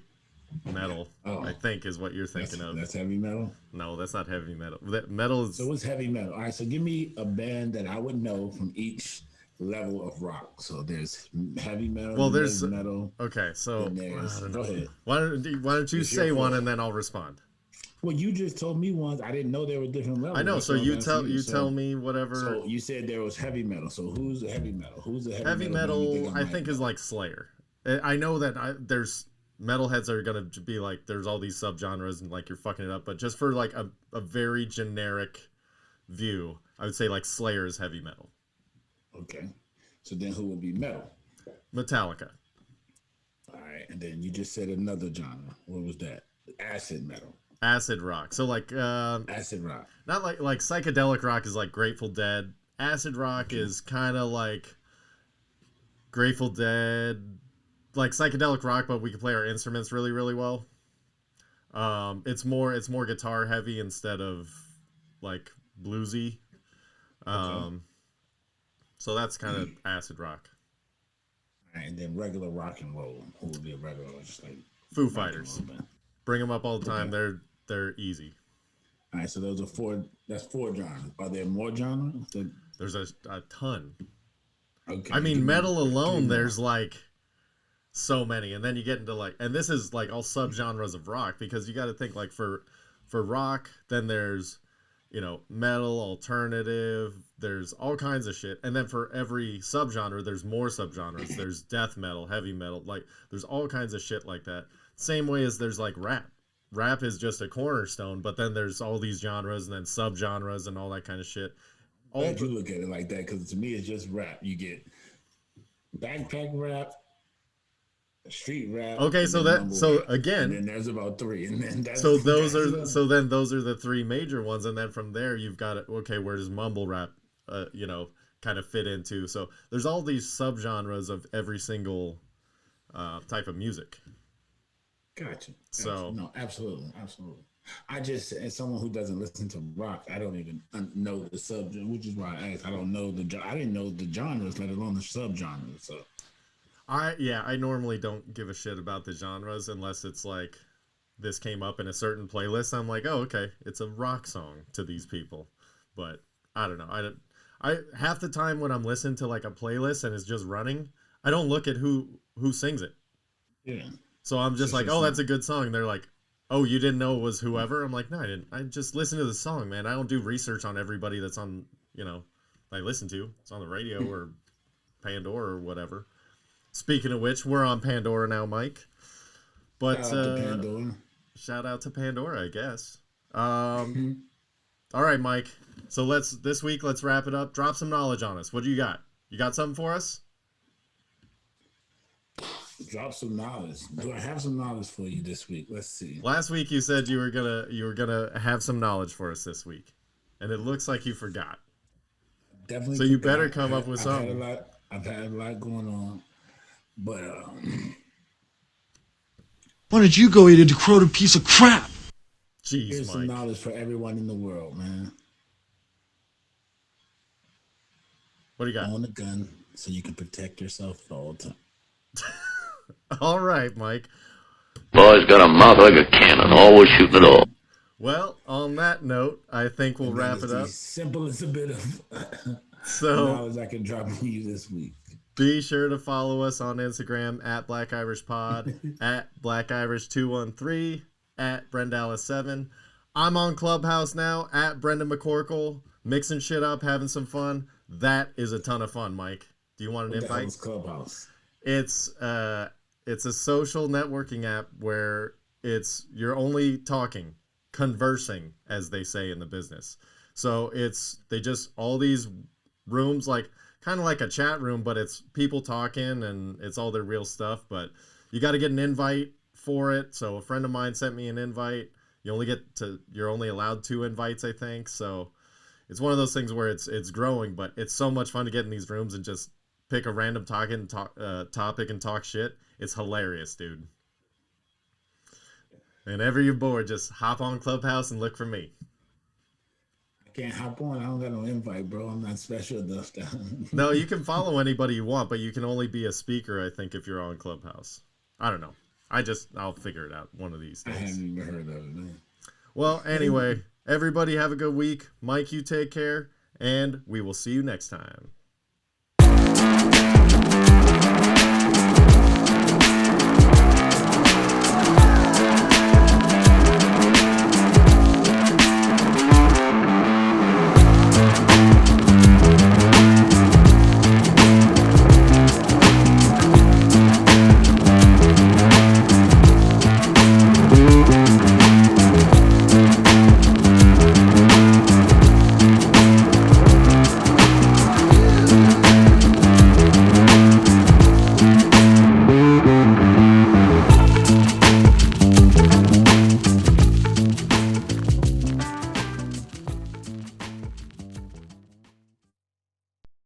metal. I think is what you're thinking of. That's heavy metal? No, that's not heavy metal. That metal is. So what's heavy metal? All right, so give me a band that I would know from each level of rock. So there's heavy metal. Well, there's there's metal. okay. So Go ahead. Why don't you say one and then I'll respond? Well, you just told me once. I didn't know there were different levels. I know. That's So what I'm you asking tell me whatever. So you said there was heavy metal. So who's the heavy metal? Who's the heavy metal? I think is like Slayer. I know that there's metalheads are gonna be like there's all these subgenres and like you're fucking it up. But just for like a very generic view, I would say like Slayer is heavy metal. Okay. So then who would be metal? Metallica. All right. And then you just said another genre. What was that? Acid metal. Acid rock. So like acid rock. Not like psychedelic rock is like Grateful Dead. Acid rock is kind of like Grateful Dead, like psychedelic rock, but we can play our instruments really, really well. It's more guitar heavy instead of like bluesy. So that's kind of acid rock. All right, and then regular rock and roll. Who would be a regular? Just like Foo Fighters. Bring them up all the time. Okay. They're easy. All right, so those are four. That's four genres. Are there more genres? There's a ton. Okay. I mean, metal alone, there's like so many, and then you get into like, and this is like all subgenres of rock because you got to think like for rock, then there's metal, alternative, there's all kinds of shit, and then for every subgenre, there's more subgenres. There's death metal, heavy metal, like there's all kinds of shit like that. Same way as there's like rap. Rap is just a cornerstone, but then there's all these genres and then subgenres and all that kind of shit. Glad you look at it like that because to me it's just rap. You get backpack rap, street rap. Okay, so again, and then there's about three, and then that's, those are the three major ones, and then from there you've got okay, where does mumble rap, kind of fit into? So there's all these subgenres of every single type of music. Gotcha. So no, absolutely. I just, as someone who doesn't listen to rock, I don't even know the subgenre, which is why I asked. I didn't know the genres, let alone the subgenres. So, I normally don't give a shit about the genres unless it's like this came up in a certain playlist. I'm like, oh, okay, it's a rock song to these people. But I don't know. I half the time when I'm listening to like a playlist and it's just running, I don't look at who sings it. Yeah. So I'm just like, oh, that's a good song. And they're like, oh, you didn't know it was whoever? I'm like, no, I didn't. I just listen to the song, man. I don't do research on everybody that's on, I listen to. It's on the radio or Pandora or whatever. Speaking of which, we're on Pandora now, Mike. But shout out to Pandora, I guess. All right, Mike. So this week, let's wrap it up. Drop some knowledge on us. What do you got? You got something for us? Drop some knowledge. Do I have some knowledge for you this week? Let's see. Last week you said you were gonna have some knowledge for us this week, and it looks like you forgot. Definitely. So you better come up with something. I've had a lot going on, but why don't you go eat a decrowed piece of crap? Jeez, here's Mike. some knowledge for everyone in the world, man. What do you got? Own a gun so you can protect yourself at all times. All right, Mike. Boy's got a mouth like a cannon, always shooting at all. Well, on that note, I think we'll wrap it up. Simple as a bit of knowledge I can drop on you this week. Be sure to follow us on Instagram at Black Irish Pod, at Black Irish 213, at Brendallis7. I'm on Clubhouse now, at Brendan McCorkle, mixing shit up, having some fun. That is a ton of fun, Mike. Do you want an invite? What the hell is Clubhouse? It's a social networking app where you're only talking, conversing, as they say in the business. So they just all these rooms, like kind of like a chat room, but it's people talking and it's all their real stuff. But you got to get an invite for it. So a friend of mine sent me an invite. You're only allowed 2 invites, I think. So it's one of those things where it's growing, but it's so much fun to get in these rooms and just pick a random topic and talk shit. It's hilarious, dude. Whenever you're bored, just hop on Clubhouse and look for me. I can't hop on. I don't got no invite, bro. I'm not special enough. No, you can follow anybody you want, but you can only be a speaker, I think, if you're on Clubhouse. I don't know. I'll figure it out one of these days. I haven't even heard of it, man. Well, anyway, everybody have a good week. Mike, you take care, and we will see you next time.